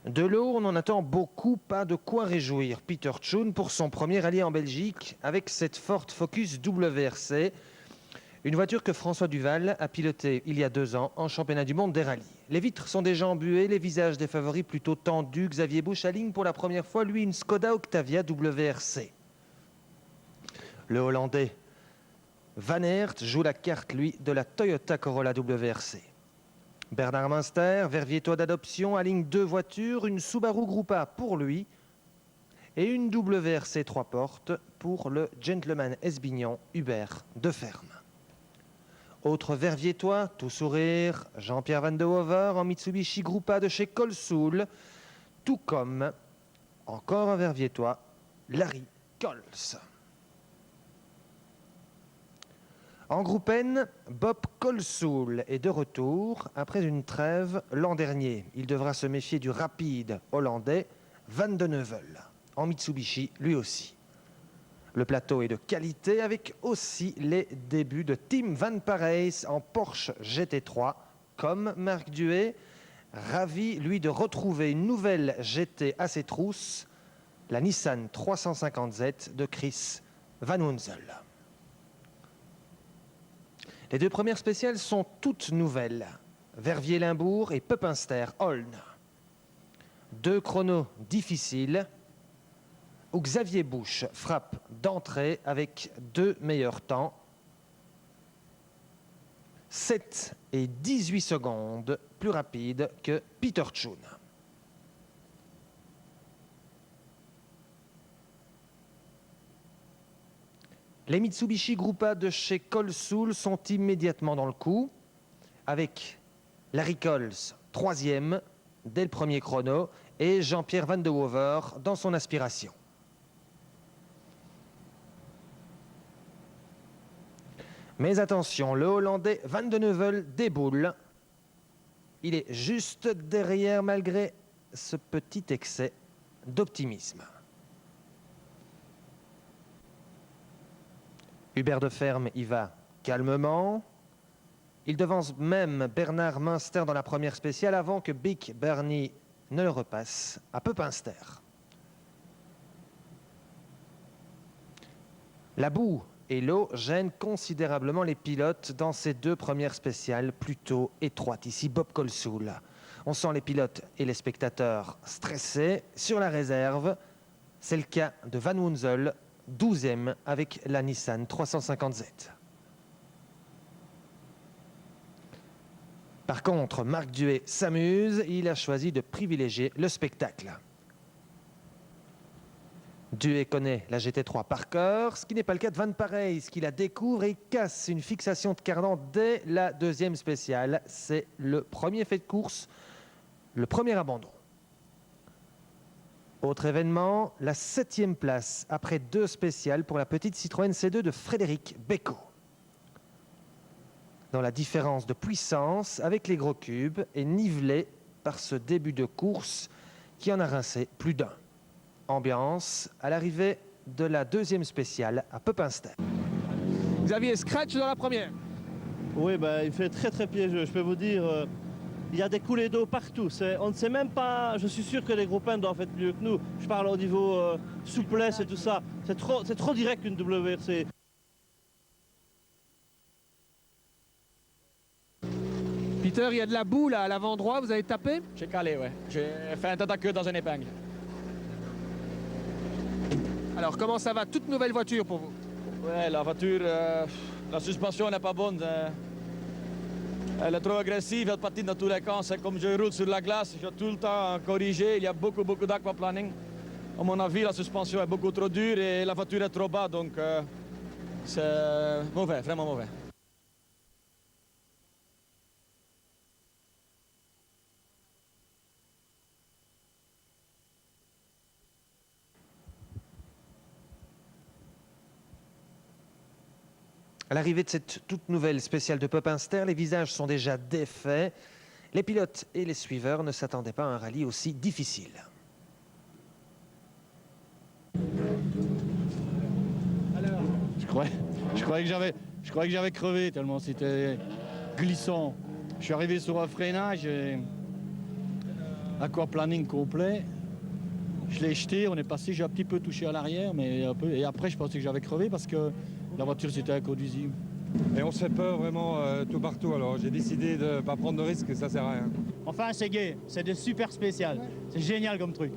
De l'eau, on en attend beaucoup, pas de quoi réjouir Peter Tschun pour son premier rallye en Belgique avec cette Ford Focus WRC, une voiture que François Duval a pilotée il y a 2 ans en championnat du monde des rallyes. Les vitres sont déjà embuées, les visages des favoris plutôt tendus. Xavier Busch aligne pour la première fois, lui, une Skoda Octavia WRC. Le Hollandais Van Aert joue la carte, lui, de la Toyota Corolla WRC. Bernard Munster, verviétois d'adoption, aligne 2 voitures, une Subaru Groupa pour lui et une WRC 3 portes pour le gentleman esbignon Hubert Deferme. Autre verviétois, tout sourire, Jean-Pierre Van de Hover en Mitsubishi Groupa de chez Colsoul, tout comme, encore un verviétois, Larry Coles. En Groupe N, Bob Colsoul est de retour après une trêve l'an dernier. Il devra se méfier du rapide hollandais Van de Neuvel, en Mitsubishi lui aussi. Le plateau est de qualité avec aussi les débuts de Tim Van Parijs en Porsche GT3, comme Marc Duet, ravi lui de retrouver une nouvelle GT à ses trousses, la Nissan 350Z de Chris Van Hunzel. Les 2 premières spéciales sont toutes nouvelles. Verviers-Limbourg et Pepinster-Holn. 2 chronos difficiles où Xavier Busch frappe d'entrée avec 2 meilleurs temps. 7 et 18 secondes plus rapide que Peter Tschun. Les Mitsubishi Groupa de chez Colsoul sont immédiatement dans le coup, avec Larry Coles, 3e, dès le premier chrono, et Jean-Pierre Van de Hover dans son aspiration. Mais attention, le Hollandais Van de Neuvel déboule. Il est juste derrière malgré ce petit excès d'optimisme. Hubert Deferme y va calmement. Il devance même Bernard Munster dans la première spéciale avant que Big Bernie ne le repasse à Pepinster. La boue et l'eau gênent considérablement les pilotes dans ces 2 premières spéciales plutôt étroites. Ici, Bob Colsoul. On sent les pilotes et les spectateurs stressés sur la réserve. C'est le cas de Van Hunzel, 12e avec la Nissan 350Z. Par contre, Marc Duet s'amuse. Il a choisi de privilégier le spectacle. Duet connaît la GT3 par cœur, ce qui n'est pas le cas de Van Parijs, qui la découvre et casse une fixation de cardan dès la 2e spéciale. C'est le premier fait de course, le premier abandon. Autre événement, la 7e place après 2 spéciales pour la petite Citroën C2 de Frédéric Becco. Dans la différence de puissance avec les gros cubes et nivelé par ce début de course qui en a rincé plus d'un. Ambiance à l'arrivée de la 2e spéciale à Pepinster. Xavier, scratch dans la première. Oui, il fait très piégeux. Je peux vous dire, il y a des coulées d'eau partout. On ne sait même pas, je suis sûr que les groupes doivent être mieux que nous. Je parle au niveau souplesse et tout ça. C'est trop direct une WRC. Peter, il y a de la boue là à l'avant droit, vous avez tapé? J'ai calé, ouais. J'ai fait un tête à queue dans une épingle. Alors, comment ça va? Toute nouvelle voiture pour vous? Ouais, la voiture, la suspension n'est pas bonne. Elle est trop agressive, elle patine dans tous les camps. C'est comme je roule sur la glace, je dois tout le temps corriger. Il y a beaucoup d'aquaplaning. À mon avis, la suspension est beaucoup trop dure et la voiture est trop bas, donc c'est mauvais, vraiment mauvais. À l'arrivée de cette toute nouvelle spéciale de Pepinster, les visages sont déjà défaits. Les pilotes et les suiveurs ne s'attendaient pas à un rallye aussi difficile. Je croyais que j'avais crevé tellement c'était glissant. Je suis arrivé sur un freinage et aquaplaning complet. Je l'ai jeté, on est passé, j'ai un petit peu touché à l'arrière, mais un peu. Et après, je pensais que j'avais crevé parce que la voiture c'était inconduisible. Et on se fait peur vraiment tout partout, alors j'ai décidé de ne pas prendre de risques, ça sert à rien. Enfin, c'est gay, c'est de super spécial. C'est génial comme truc.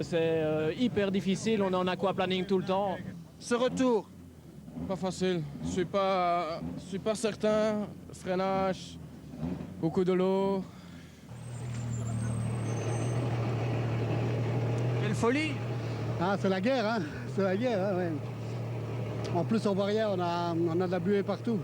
C'est hyper difficile, on est en aquaplaning tout le temps. Ce retour, Pas facile, je suis pas certain. Freinage, beaucoup de l'eau. quelle folie! Ah, c'est la guerre, hein? C'est la guerre, hein, ouais. En plus, on voit rien, on a de la buée partout.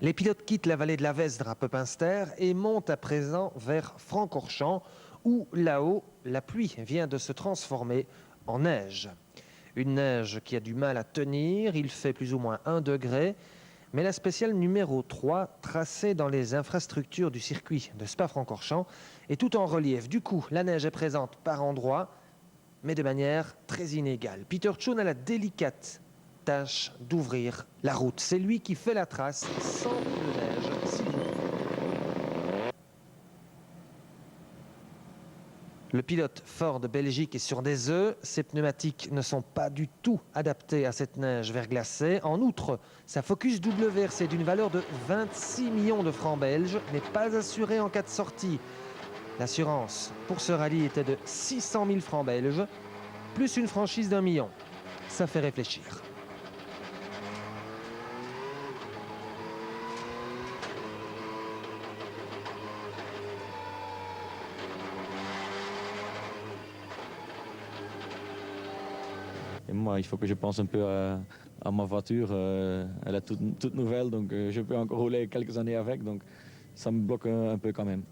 Les pilotes quittent la vallée de la Vesdre à Pepinster et montent à présent vers Francorchamps, où là-haut, la pluie vient de se transformer en neige. Une neige qui a du mal à tenir, il fait plus ou moins 1 degré, mais la spéciale numéro 3, tracée dans les infrastructures du circuit de Spa-Francorchamps, est tout en relief. Du coup, la neige est présente par endroits, mais de manière très inégale. Peter Tschun a la délicate tâche d'ouvrir la route. C'est lui qui fait la trace sans de neige, s'il vous plaît. Le pilote Ford de Belgique est sur des œufs. Ses pneumatiques ne sont pas du tout adaptés à cette neige verglacée. En outre, sa Focus WRC d'une valeur de 26 millions de francs belges n'est pas assurée en cas de sortie. L'assurance pour ce rallye était de 600 000 francs belges, plus une franchise d'1 million. Ça fait réfléchir. Et moi, il faut que je pense un peu à ma voiture. Elle est toute nouvelle, donc je peux encore rouler quelques années avec, donc ça me bloque un peu quand même.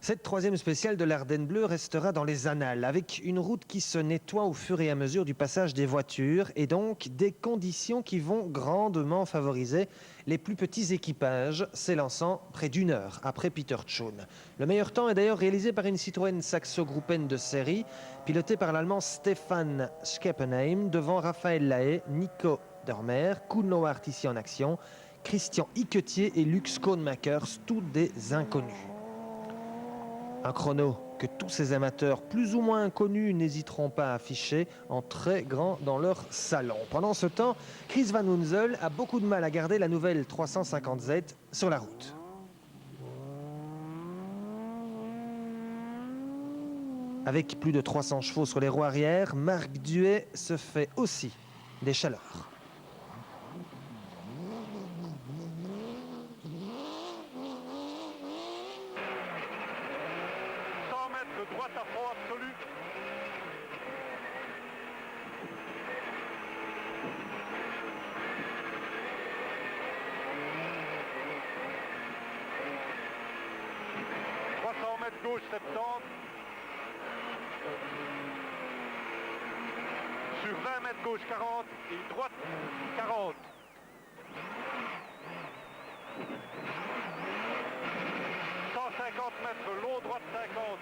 Cette troisième spéciale de l'Ardenne Bleue restera dans les annales, avec une route qui se nettoie au fur et à mesure du passage des voitures et donc des conditions qui vont grandement favoriser les plus petits équipages, s'élançant près d'1 heure après Peter Tschun. Le meilleur temps est d'ailleurs réalisé par une Citroën Saxo Gruppen de série, pilotée par l'Allemand Stefan Scheppenheim, devant Raphaël Lahaye, Nico Dermer, Kuno Hart ici en action, Christian Iquetier et Lux Kohnmakers, tous des inconnus. Un chrono que tous ces amateurs plus ou moins inconnus n'hésiteront pas à afficher en très grand dans leur salon. Pendant ce temps, Chris Van Hunzel a beaucoup de mal à garder la nouvelle 350Z sur la route. Avec plus de 300 chevaux sur les roues arrière, Marc Duet se fait aussi des chaleurs. Droite à fond absolu. Mètres gauche 70. Sur 20 mètres gauche 40 et droite 40. Mètres long, droite 50.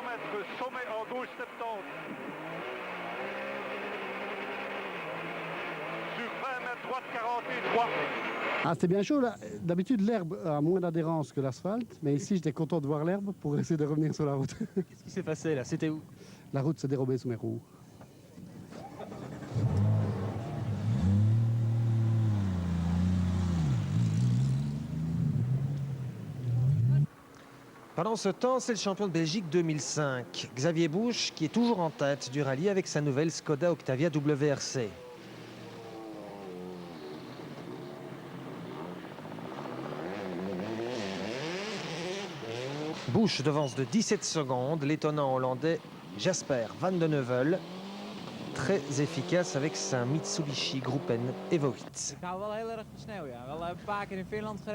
Mètres sommet en gauche 70. Sur 20 mètres droite 43. Ah, c'est bien chaud là. D'habitude, l'herbe a moins d'adhérence que l'asphalte, mais ici, j'étais content de voir l'herbe pour essayer de revenir sur la route. Qu'est-ce qui s'est passé là? C'était où? La route s'est dérobée sous mes roues. Pendant ce temps, c'est le champion de Belgique 2005, Xavier Busch, qui est toujours en tête du rallye avec sa nouvelle Skoda Octavia WRC. Busch devance de 17 secondes l'étonnant hollandais Jasper Van den Heuvel, très efficace avec sa Mitsubishi Gruppen Evo 8.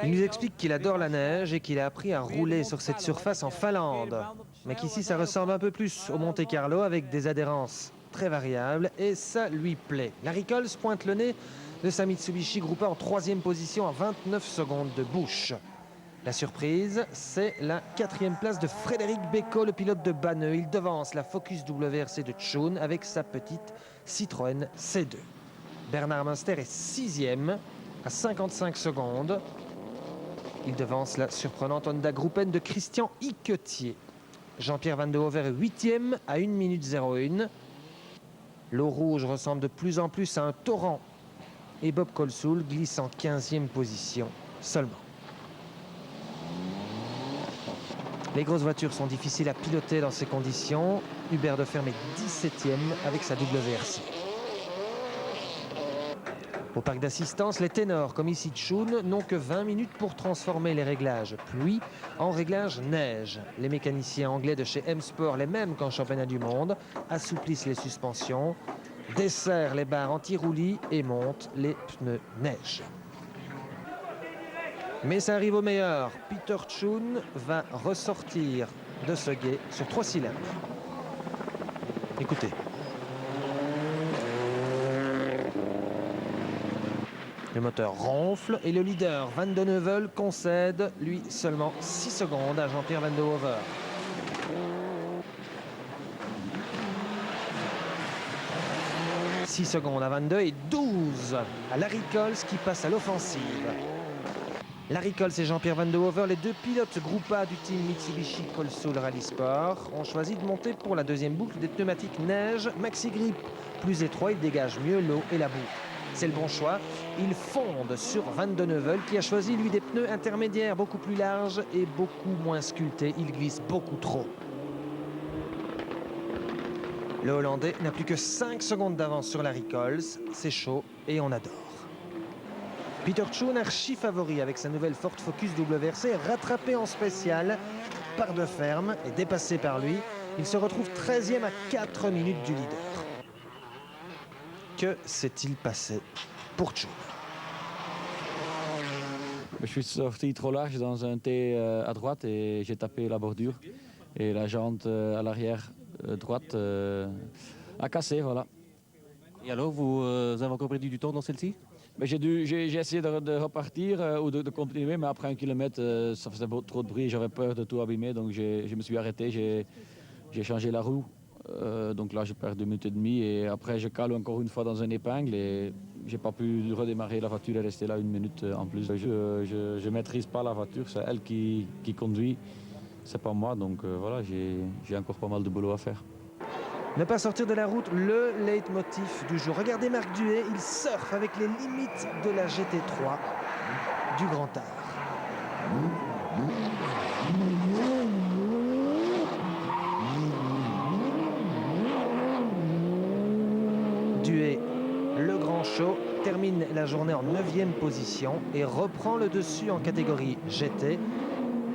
Il nous explique qu'il adore la neige et qu'il a appris à rouler sur cette surface en Finlande, mais qu'ici ça ressemble un peu plus au Monte Carlo avec des adhérences très variables et ça lui plaît. Larry Coles pointe le nez de sa Mitsubishi Groupa en 3e position à 29 secondes de Busch. La surprise, c'est la 4e place de Frédéric Becco, le pilote de Banneux. Il devance la Focus WRC de Tchun avec sa petite Citroën C2. Bernard Munster est 6e à 55 secondes. Il devance la surprenante Honda Groupen de Christian Iquetier. Jean-Pierre Van de Hover est 8e à 1 minute 01. L'eau rouge ressemble de plus en plus à un torrent. Et Bob Colsoul glisse en 15e position seulement. Les grosses voitures sont difficiles à piloter dans ces conditions. Hubert Deferme est 17e avec sa WRC. Au parc d'assistance, les ténors, comme ici Tchun, n'ont que 20 minutes pour transformer les réglages pluie en réglages neige. Les mécaniciens anglais de chez M-Sport, les mêmes qu'en championnat du monde, assouplissent les suspensions, desserrent les barres anti-roulis et montent les pneus neige. Mais ça arrive au meilleur. Peter Tchun va ressortir de ce guet sur 3 cylindres. Écoutez. Le moteur ronfle et le leader Van de Neuvel concède, lui, seulement 6 secondes à Jean-Pierre Van de Hover. « 6 secondes à 22 et 12 à Larry Coles qui passe à l'offensive. Larry Coles et Jean-Pierre Van de Hover, les deux pilotes Groupa du team Mitsubishi Colsoul Rally Sport, ont choisi de monter pour la deuxième boucle des pneumatiques neige Maxi Grip. Plus étroit, ils dégagent mieux l'eau et la boue. C'est le bon choix. Ils fondent sur Van de Neuvel qui a choisi lui des pneus intermédiaires beaucoup plus larges et beaucoup moins sculptés. Il glisse beaucoup trop. Le Hollandais n'a plus que 5 secondes d'avance sur Larry Coles. C'est chaud et on adore. Peter Tchun, archi favori avec sa nouvelle Ford Focus WRC, rattrapé en spécial par Deferme et dépassé par lui. Il se retrouve 13e à 4 minutes du leader. Que s'est-il passé pour Tchun? Je suis sorti trop large dans un T à droite et j'ai tapé la bordure. Et la jante à l'arrière droite a cassé, voilà. Et alors, vous avez encore perdu du temps dans celle-ci? J'ai essayé de repartir ou de continuer, mais après 1 kilomètre, ça faisait trop de bruit. J'avais peur de tout abîmer, donc je me suis arrêté. J'ai changé la roue. Donc là, je perds 2 minutes et demie. Et après, je cale encore une fois dans un épingle. Et j'ai pas pu redémarrer la voiture et rester là 1 minute en plus. Je maîtrise pas la voiture, c'est elle qui conduit. C'est pas moi, donc voilà, j'ai encore pas mal de boulot à faire. Ne pas sortir de la route, le leitmotiv du jour. Regardez Marc Duhay, il surfe avec les limites de la GT3 du Grand Art. Duhay, le grand show, termine la journée en 9e position et reprend le dessus en catégorie GT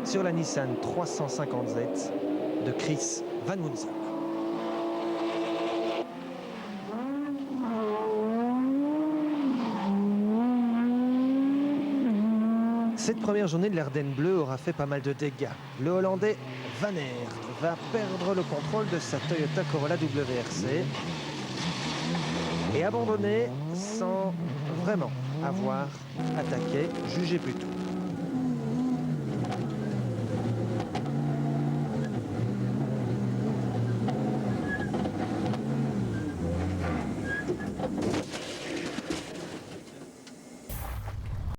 sur la Nissan 350Z de Chris Van Munzen. Cette première journée de l'Ardenne Bleue aura fait pas mal de dégâts. Le Hollandais Van Aert va perdre le contrôle de sa Toyota Corolla WRC et abandonner sans vraiment avoir attaqué, jugez plutôt.